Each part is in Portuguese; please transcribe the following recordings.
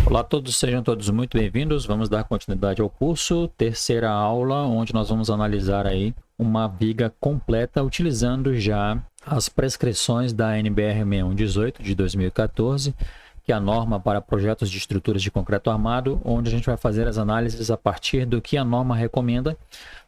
Olá a todos, sejam todos muito bem-vindos. Vamos dar continuidade ao curso, terceira aula, onde nós vamos analisar aí uma viga completa utilizando já as prescrições da NBR 6118 de 2014, que é a norma para projetos de estruturas de concreto armado, onde a gente vai fazer as análises a partir do que a norma recomenda.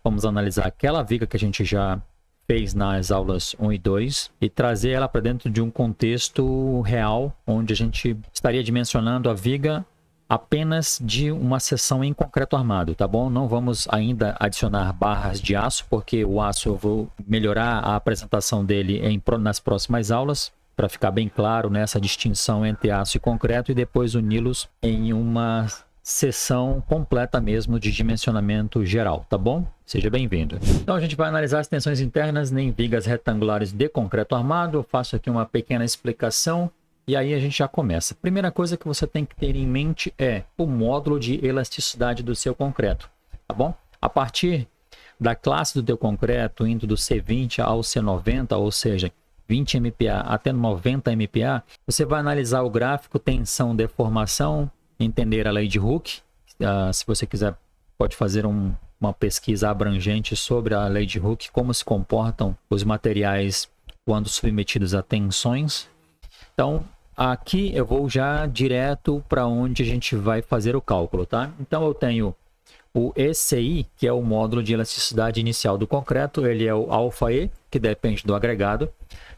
Vamos analisar aquela viga que a gente já fez nas aulas 1 e 2 e trazer ela para dentro de um contexto real, onde a gente estaria dimensionando a viga apenas de uma seção em concreto armado, tá bom? Não vamos ainda adicionar barras de aço, porque o aço eu vou melhorar a apresentação dele nas próximas aulas, para ficar bem claro nessa distinção entre aço e concreto, e depois uni-los em uma seção completa mesmo de dimensionamento geral, tá bom? Seja bem-vindo. Então a gente vai analisar as tensões internas em vigas retangulares de concreto armado. Eu faço aqui uma pequena explicação e aí a gente já começa. Primeira coisa que você tem que ter em mente é o módulo de elasticidade do seu concreto, tá bom? A partir da classe do teu concreto, indo do C20 ao C90, ou seja, 20 MPa até 90 MPa, você vai analisar o gráfico tensão deformação, entender a lei de Hooke. Se você quiser, pode fazer uma pesquisa abrangente sobre a lei de Hooke, como se comportam os materiais quando submetidos a tensões. Então, aqui eu vou já direto para onde a gente vai fazer o cálculo, tá? Então, eu tenho o ECI, que é o módulo de elasticidade inicial do concreto. Ele é o alfa-E, que depende do agregado,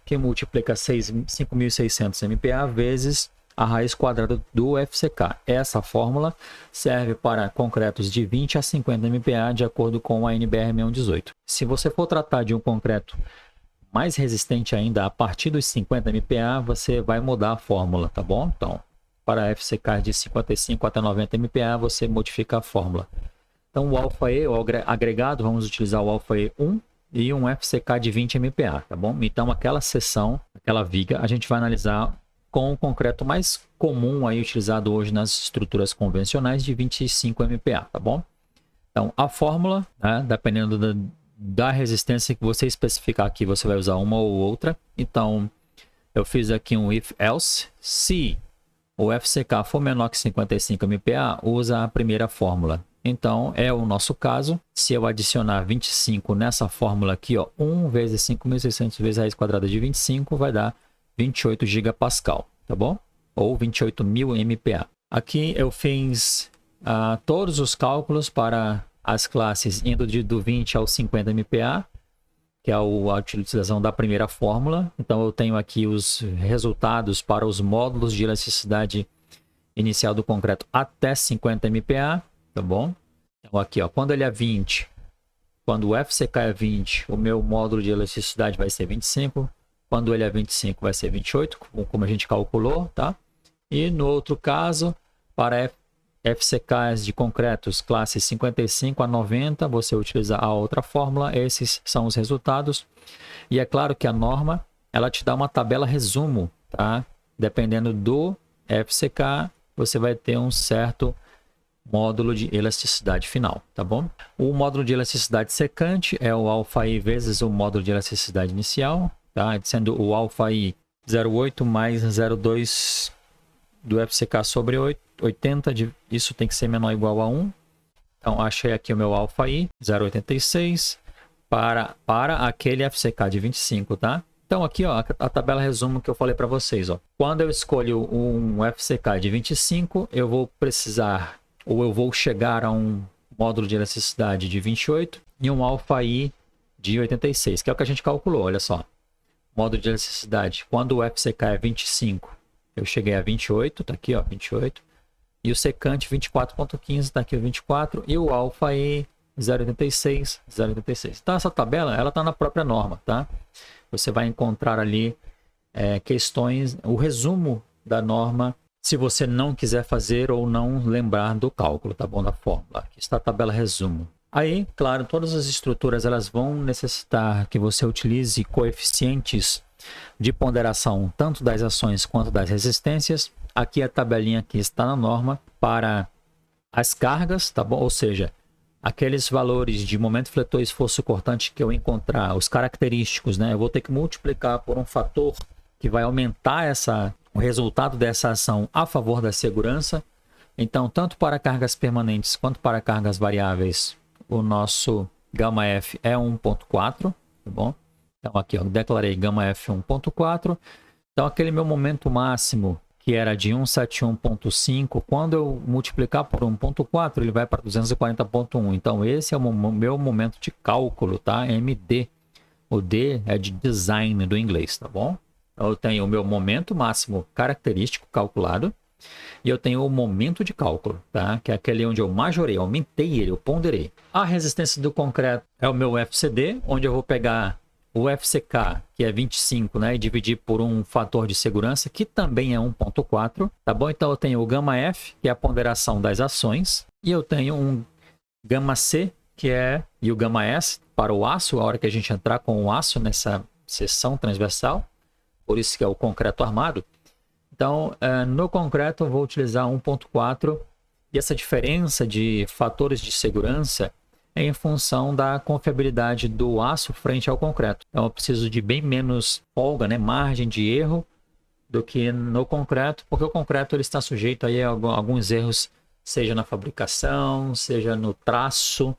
que multiplica 5.600 MPa vezes a raiz quadrada do FCK. Essa fórmula serve para concretos de 20 a 50 MPa, de acordo com a NBR 6118. Se você for tratar de um concreto mais resistente ainda, a partir dos 50 MPa, você vai mudar a fórmula, tá bom? Então, para FCK de 55 até 90 MPa, você modifica a fórmula. Então, o alfa-E, o agregado, vamos utilizar o alfa-E 1 e um FCK de 20 MPa, tá bom? Então, aquela seção, aquela viga, a gente vai analisar com o concreto mais comum aí utilizado hoje nas estruturas convencionais, de 25 MPa, tá bom? Então, a fórmula, né, dependendo da resistência que você especificar aqui, você vai usar uma ou outra. Então, eu fiz aqui um if else. Se o FCK for menor que 55 MPa, usa a primeira fórmula. Então, é o nosso caso. Se eu adicionar 25 nessa fórmula aqui, ó, 1 vezes 5.600 vezes a raiz quadrada de 25 vai dar 28 gigapascal, tá bom? Ou 28.000 MPa. Aqui eu fiz todos os cálculos para as classes indo do 20 ao 50 MPa, que é a utilização da primeira fórmula. Então eu tenho aqui os resultados para os módulos de elasticidade inicial do concreto até 50 MPa, tá bom? Então aqui, ó, quando ele é 20, quando o FCK é 20, o meu módulo de elasticidade vai ser 25. Quando ele é 25, vai ser 28, como a gente calculou, tá? E no outro caso, para FCKs de concretos classes 55 a 90, você utiliza a outra fórmula. Esses são os resultados. E é claro que a norma, ela te dá uma tabela resumo, tá? Dependendo do FCK, você vai ter um certo módulo de elasticidade final, tá bom? O módulo de elasticidade secante é o alfa-I vezes o módulo de elasticidade inicial, tá? Sendo o alfa-I 0,8 mais 0,2 do FCK sobre 80, isso tem que ser menor ou igual a 1. Então, achei aqui o meu alfa-I, 0,86, para aquele FCK de 25, tá? Então, aqui, ó, a tabela resumo que eu falei para vocês, ó. Quando eu escolho um FCK de 25, eu vou precisar, ou eu vou chegar a um módulo de elasticidade de 28 e um alfa-I de 86, que é o que a gente calculou, olha só. Módulo de elasticidade, quando o FCK é 25, eu cheguei a 28, tá aqui, ó, 28. E o secante 24.15, tá aqui o 24. E o alfa-I 0,86, 0,86. Então, essa tabela, ela tá na própria norma, tá? Você vai encontrar ali questões, o resumo da norma, se você não quiser fazer ou não lembrar do cálculo, tá bom? Da fórmula. Aqui está a tabela resumo. Aí, claro, todas as estruturas elas vão necessitar que você utilize coeficientes de ponderação tanto das ações quanto das resistências. Aqui a tabelinha que está na norma para as cargas, tá bom? Ou seja, aqueles valores de momento fletor e esforço cortante que eu encontrar, os característicos, né? Eu vou ter que multiplicar por um fator que vai aumentar o resultado dessa ação a favor da segurança. Então, tanto para cargas permanentes quanto para cargas variáveis, o nosso gama F é 1.4, tá bom? Então, aqui, eu declarei gama F 1.4. Então, aquele meu momento máximo, que era de 171.5, quando eu multiplicar por 1.4, ele vai para 240.1. Então, esse é o meu momento de cálculo, tá? MD. O D é de design do inglês, tá bom? Então, eu tenho o meu momento máximo característico calculado e eu tenho o momento de cálculo, tá? Que é aquele onde eu majorei, aumentei ele, eu ponderei. A resistência do concreto é o meu FCD, onde eu vou pegar o FCK, que é 25, né, e dividir por um fator de segurança, que também é 1.4, tá bom? Então, eu tenho o gama F, que é a ponderação das ações, e eu tenho um gama C, que é, e o gama S, para o aço, a hora que a gente entrar com o aço nessa seção transversal, por isso que é o concreto armado. Então, no concreto, eu vou utilizar 1.4, e essa diferença de fatores de segurança é em função da confiabilidade do aço frente ao concreto. Então, eu preciso de bem menos folga, né, margem de erro, do que no concreto, porque o concreto ele está sujeito aí a alguns erros, seja na fabricação, seja no traço,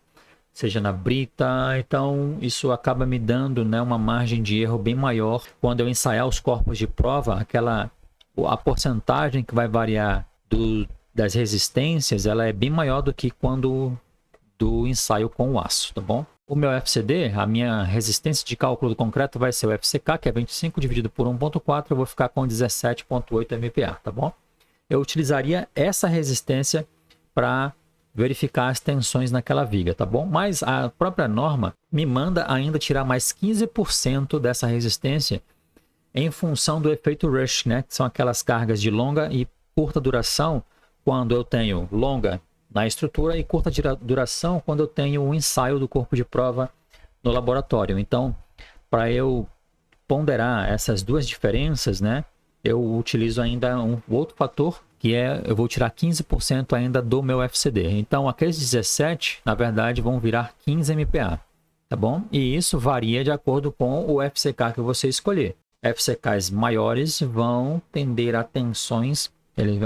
seja na brita. Então, isso acaba me dando, né, uma margem de erro bem maior quando eu ensaiar os corpos de prova. A porcentagem que vai variar das resistências, ela é bem maior do que quando do ensaio com o aço, tá bom? O meu FCD, a minha resistência de cálculo do concreto vai ser o FCK, que é 25 dividido por 1.4, eu vou ficar com 17.8 MPa, tá bom? Eu utilizaria essa resistência para verificar as tensões naquela viga, tá bom? Mas a própria norma me manda ainda tirar mais 15% dessa resistência em função do efeito Rush, né? Que são aquelas cargas de longa e curta duração, quando eu tenho longa na estrutura e curta duração quando eu tenho um ensaio do corpo de prova no laboratório. Então, para eu ponderar essas duas diferenças, né, eu utilizo ainda um outro fator, que é, eu vou tirar 15% ainda do meu FCD. Então, aqueles 17, na verdade, vão virar 15 MPa, tá bom? E isso varia de acordo com o FCK que você escolher. FCKs maiores vão tender a tensões,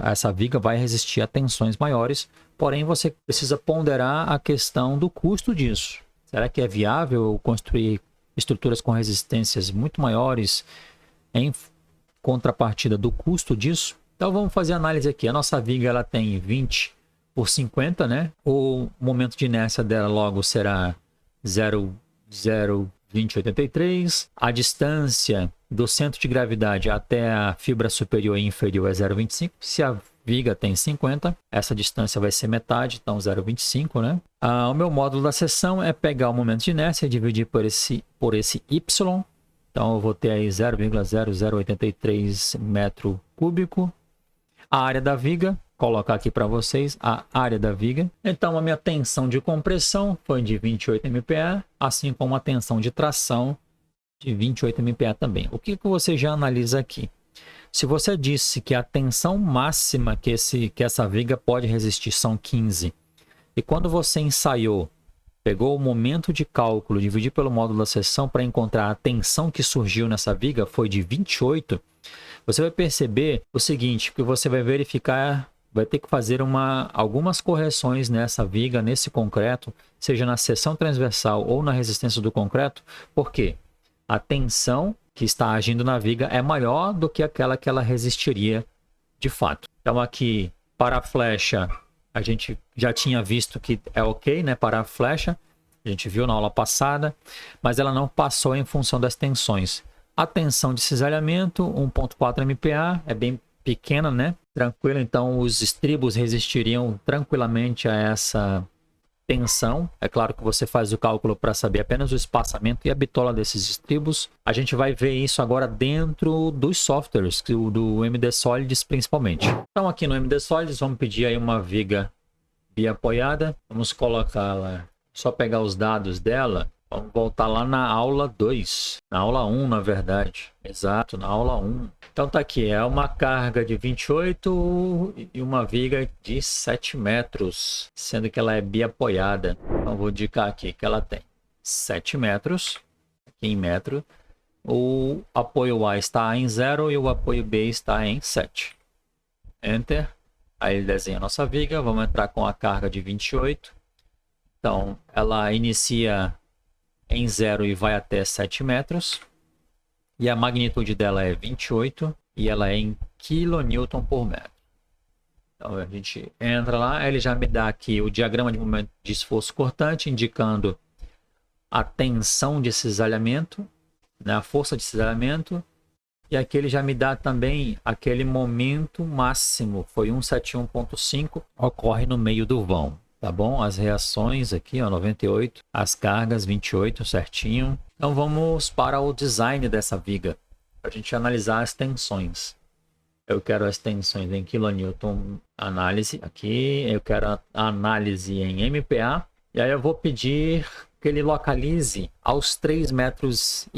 essa viga vai resistir a tensões maiores, porém você precisa ponderar a questão do custo disso. Será que é viável construir estruturas com resistências muito maiores em contrapartida do custo disso? Então vamos fazer a análise aqui. A nossa viga ela tem 20 por 50, né? O momento de inércia dela logo será 0,2083. A distância do centro de gravidade até a fibra superior e inferior é 0,25. Se a viga tem 50, essa distância vai ser metade, então 0,25, né? O meu módulo da seção é pegar o momento de inércia e dividir por esse y. Então eu vou ter aí 0,0083 metro cúbico. A área da viga, colocar aqui para vocês a área da viga. Então a minha tensão de compressão foi de 28 MPa, assim como a tensão de tração de 28 MPa também. O que você já analisa aqui? Se você disse que a tensão máxima que essa viga pode resistir são 15, e quando você ensaiou, pegou o momento de cálculo, dividiu pelo módulo da seção para encontrar a tensão que surgiu nessa viga foi de 28, você vai perceber o seguinte, que você vai verificar, vai ter que fazer algumas correções nessa viga, nesse concreto, seja na seção transversal ou na resistência do concreto. Por quê? A tensão que está agindo na viga é maior do que aquela que ela resistiria de fato. Então aqui, para a flecha, a gente já tinha visto que é ok, né? Para a flecha, a gente viu na aula passada, mas ela não passou em função das tensões. A tensão de cisalhamento, 1.4 MPa, é bem pequena, né? Tranquilo, então os estribos resistiriam tranquilamente a essa tensão. É claro que você faz o cálculo para saber apenas o espaçamento e a bitola desses estribos. A gente vai ver isso agora dentro dos softwares, do MD Solids principalmente. Então aqui no MD Solids vamos pedir aí uma viga biapoiada. Vamos colocá-la, só pegar os dados dela. Vamos voltar lá na aula 2, na aula 1, na verdade. Exato, na aula 1. Então tá aqui, é uma carga de 28 e uma viga de 7 metros, sendo que ela é biapoiada. Então vou indicar aqui que ela tem 7 metros, aqui em metro. O apoio A está em 0 e o apoio B está em 7. Enter. Aí ele desenha a nossa viga, vamos entrar com a carga de 28. Então, ela inicia em 0 e vai até 7 metros. E a magnitude dela é 28 e ela é em kN por metro. Então, a gente entra lá, ele já me dá aqui o diagrama de momento de esforço cortante, indicando a tensão de cisalhamento, né, a força de cisalhamento. E aqui ele já me dá também aquele momento máximo, foi 171.5, ocorre no meio do vão, tá bom? As reações aqui, ó, 98, as cargas 28, certinho. Então vamos para o design dessa viga, para a gente analisar as tensões. Eu quero as tensões em kN análise aqui, eu quero a análise em MPa, e aí eu vou pedir que ele localize aos 3,5 metros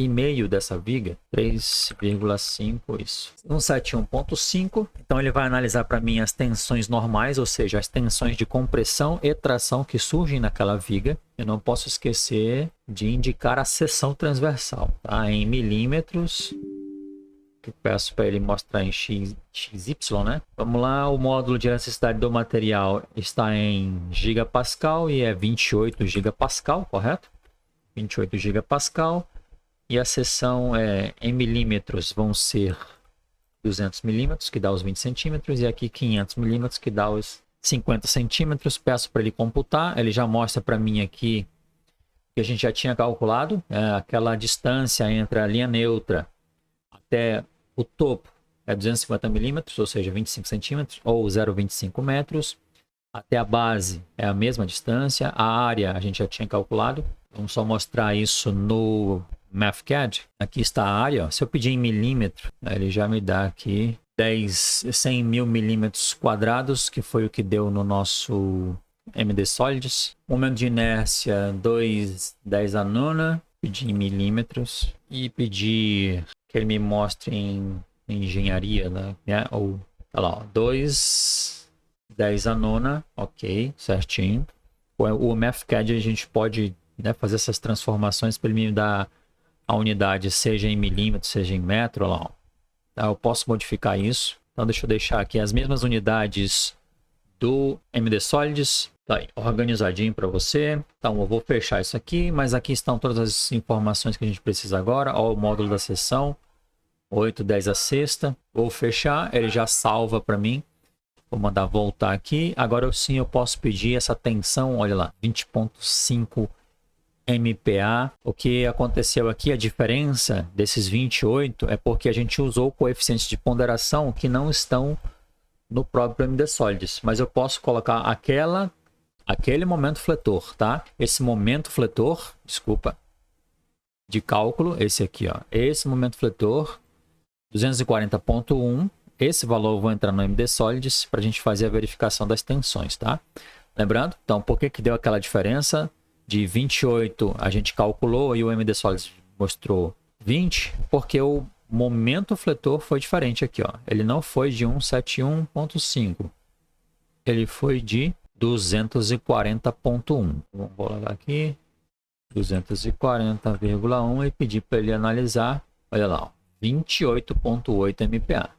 dessa viga, 3,5, isso, 171.5. Então ele vai analisar para mim as tensões normais, ou seja, as tensões de compressão e tração que surgem naquela viga. Eu não posso esquecer de indicar a seção transversal, tá? Em milímetros, que peço para ele mostrar em XY, né? Vamos lá, o módulo de elasticidade do material está em gigapascal e é 28 gigapascal, correto? 28 gigapascal. E a seção em milímetros vão ser 200 milímetros, que dá os 20 centímetros, e aqui 500 milímetros, que dá os 50 centímetros. Peço para ele computar, ele já mostra para mim aqui que a gente já tinha calculado, aquela distância entre a linha neutra até o topo é 250 milímetros, ou seja, 25 centímetros, ou 0,25 metros. Até a base é a mesma distância. A área a gente já tinha calculado. Vamos só mostrar isso no MathCAD. Aqui está a área. Ó. Se eu pedir em milímetro, ele já me dá aqui 100 mil milímetros quadrados, que foi o que deu no nosso MD Solids. Momento de inércia 2,10 a nona. Pedir em milímetros e pedir que ele me mostre em engenharia, né? Ou, olha lá, 2,10 a nona, ok, certinho. O MathCAD a gente pode, né, fazer essas transformações para ele me dar a unidade, seja em milímetros, seja em metro, olha lá. Tá, eu posso modificar isso. Então deixa eu deixar aqui as mesmas unidades do MD Solids. Tá aí, organizadinho para você. Então eu vou fechar isso aqui, mas aqui estão todas as informações que a gente precisa agora. Ó, o módulo da seção 8,10 a sexta. Vou fechar, ele já salva para mim. Vou mandar voltar aqui. Agora sim eu posso pedir essa tensão, olha lá, 20,5 MPa. O que aconteceu aqui, a diferença desses 28 é porque a gente usou coeficientes de ponderação que não estão no próprio MD Solids, mas eu posso colocar aquele momento fletor, tá? Esse momento fletor, desculpa, de cálculo, esse aqui, ó. Esse momento fletor, 240.1. Esse valor eu vou entrar no MD Solids para a gente fazer a verificação das tensões, tá? Lembrando, então, por que deu aquela diferença? De 28 a gente calculou e o MD Solids mostrou 20, porque o momento fletor foi diferente aqui, ó. Ele não foi de 171.5, ele foi de 240.1. Vamos colocar aqui 240,1 e pedir para ele analisar, olha lá, 28,8 MPa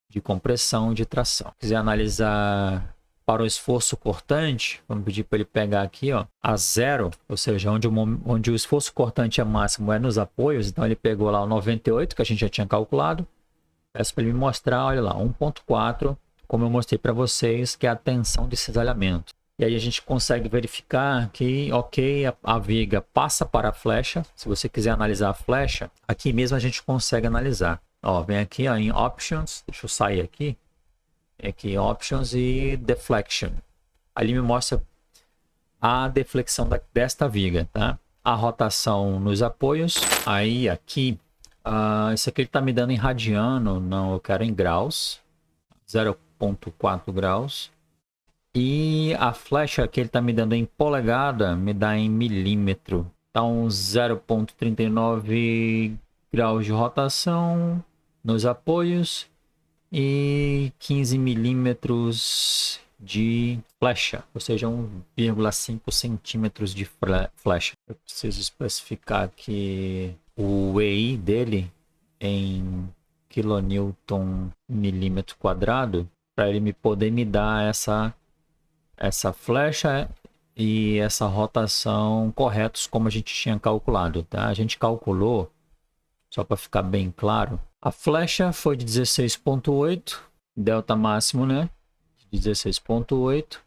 de compressão e de tração. Se quiser analisar para o esforço cortante, vamos pedir para ele pegar aqui, ó, a 0, ou seja, onde o esforço cortante é máximo é nos apoios. Então ele pegou lá o 98, que a gente já tinha calculado. Peço para ele me mostrar, olha lá, 1,4, como eu mostrei para vocês, que é a tensão de cisalhamento. E aí a gente consegue verificar que, ok, a viga passa para a flecha. Se você quiser analisar a flecha, aqui mesmo a gente consegue analisar. Ó, vem aqui, ó, em Options, deixa eu sair aqui. Aqui, Options e Deflection. Ali me mostra a deflexão desta viga, tá? A rotação nos apoios. Aí, aqui, isso aqui ele está me dando em radiano, não, eu quero em graus. 0,4 graus. E a flecha que ele está me dando em polegada, me dá em milímetro. Então, 0,39 graus de rotação nos apoios. E 15 milímetros de flecha, ou seja, 1,5 centímetros de flecha. Eu preciso especificar aqui o EI dele em kN milímetro quadrado. para ele poder me dar essa flecha e essa rotação corretos como a gente tinha calculado, tá? A gente calculou, só para ficar bem claro, a flecha foi de 16,8, delta máximo, né? De 16,8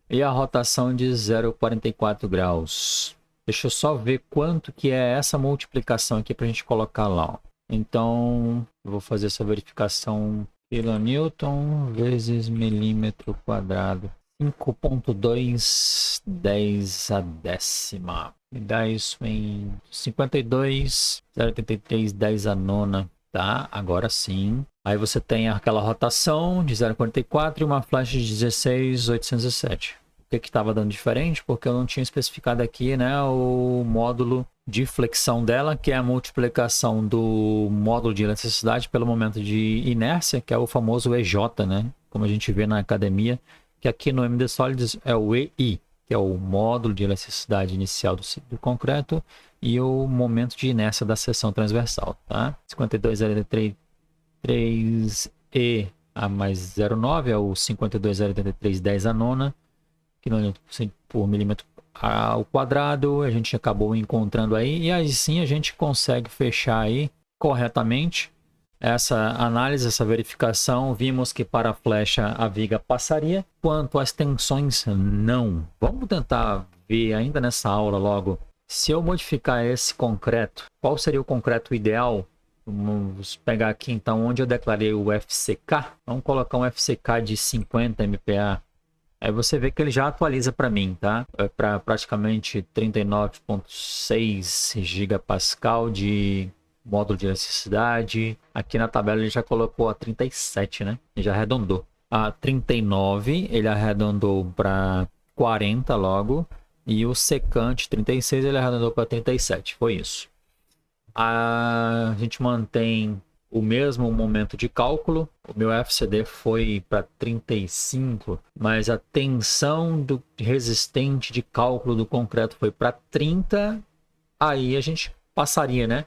e a rotação de 0,44 graus. Deixa eu só ver quanto que é essa multiplicação aqui para a gente colocar lá, ó. Então, eu vou fazer essa verificação quilonewton vezes milímetro quadrado. 5,2 10 a décima. Me dá isso em 52,083 10 a nona. Tá? Agora sim. Aí você tem aquela rotação de 0,44 e uma flecha de 16,807. O que estava dando diferente? Porque eu não tinha especificado aqui, né, o módulo de flexão dela, que é a multiplicação do módulo de elasticidade pelo momento de inércia, que é o famoso EJ, né? Como a gente vê na academia, que aqui no MD Solids é o EI, que é o módulo de elasticidade inicial do concreto e o momento de inércia da seção transversal, tá? 52,083E a mais 0,9 é o 52,083 10 a nona, quilômetro por milímetro ao quadrado. A gente acabou encontrando aí, e aí sim a gente consegue fechar aí corretamente essa análise, essa verificação. Vimos que para a flecha a viga passaria, quanto às tensões não. Vamos tentar ver ainda nessa aula logo, se eu modificar esse concreto, qual seria o concreto ideal? Vamos pegar aqui então onde eu declarei o FCK, vamos colocar um FCK de 50 MPa. Aí você vê que ele já atualiza para mim, tá? É para praticamente 39,6 gigapascal de módulo de elasticidade. Aqui na tabela ele já colocou a 37, né? Ele já arredondou. A 39 ele arredondou para 40 logo. E o secante 36 ele arredondou para 37. Foi isso. A gente mantém o mesmo momento de cálculo. O meu FCD foi para 35, mas a tensão do resistente de cálculo do concreto foi para 30. Aí a gente passaria, né?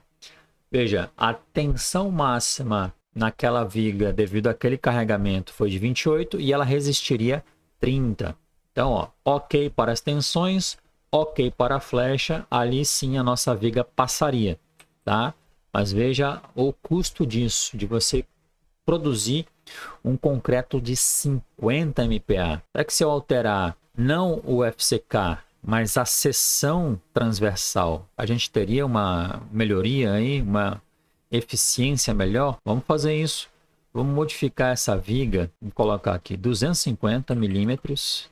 Veja, a tensão máxima naquela viga devido àquele carregamento foi de 28 e ela resistiria 30. Então, ó, ok para as tensões, ok para a flecha, ali sim a nossa viga passaria, tá? Mas veja o custo disso, de você produzir um concreto de 50 MPa. Será que se eu alterar não o FCK, mas a seção transversal, a gente teria uma melhoria aí, uma eficiência melhor? Vamos fazer isso. Vamos modificar essa viga, vou colocar aqui 250 milímetros.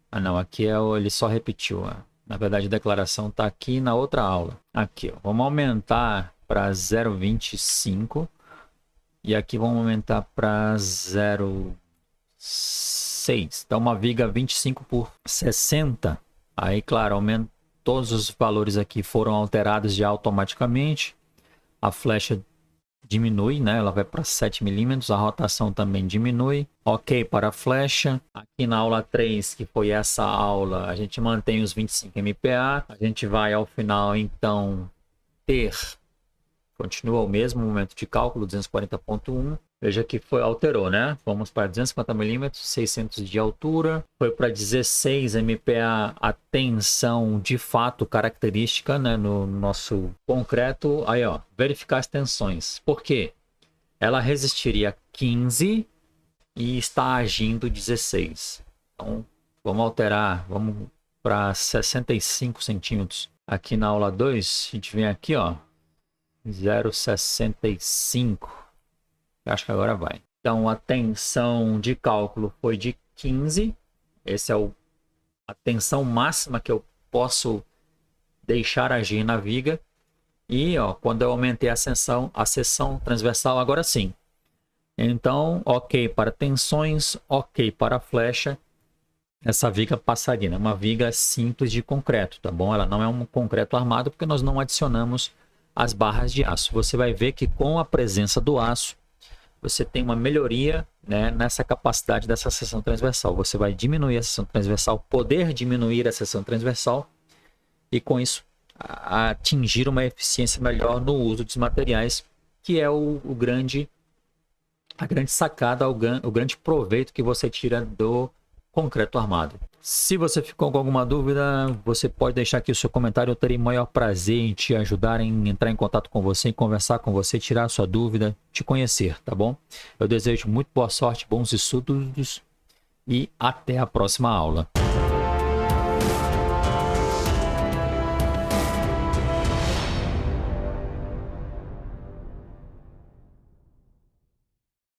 Ah não, aqui ele só repetiu. Na verdade a declaração está aqui na outra aula. Aqui, ó, vamos aumentar para 0,25 e aqui vamos aumentar para 0,6. Então uma viga 25 por 60. Aí, claro, todos os valores aqui foram alterados já automaticamente. A flecha diminui, né? Ela vai para 7 milímetros. A rotação também diminui. Ok para a flecha. Aqui na aula 3, que foi essa aula, a gente mantém os 25 MPa. A gente vai ao final, então, ter... Continua o mesmo momento de cálculo, 240,1. Veja que alterou, né? Vamos para 250 milímetros, 600 de altura. Foi para 16 MPa a tensão de fato característica, né, no nosso concreto. Aí, ó, verificar as tensões. Por quê? Ela resistiria 15 e está agindo 16. Então, vamos alterar, vamos para 65 centímetros. Aqui na aula 2, a gente vem aqui, ó, 0,65. Acho que agora vai. Então a tensão de cálculo foi de 15. Essa é a tensão máxima que eu posso deixar agir na viga. E ó, quando eu aumentei a seção transversal, agora sim. Então, ok para tensões, ok para a flecha. Essa viga passaria, né? Uma viga simples de concreto, tá bom? Ela não é um concreto armado porque nós não adicionamos as barras de aço. Você vai ver que com a presença do aço, você tem uma melhoria, né, nessa capacidade dessa seção transversal. Você vai diminuir a seção transversal, poder diminuir a seção transversal e com isso atingir uma eficiência melhor no uso dos materiais, que é o grande a grande sacada, o grande proveito que você tira do concreto armado. Se você ficou com alguma dúvida, você pode deixar aqui o seu comentário. Eu terei maior prazer em te ajudar, em entrar em contato com você, em conversar com você, tirar a sua dúvida, te conhecer, tá bom? Eu desejo muito boa sorte, bons estudos e até a próxima aula.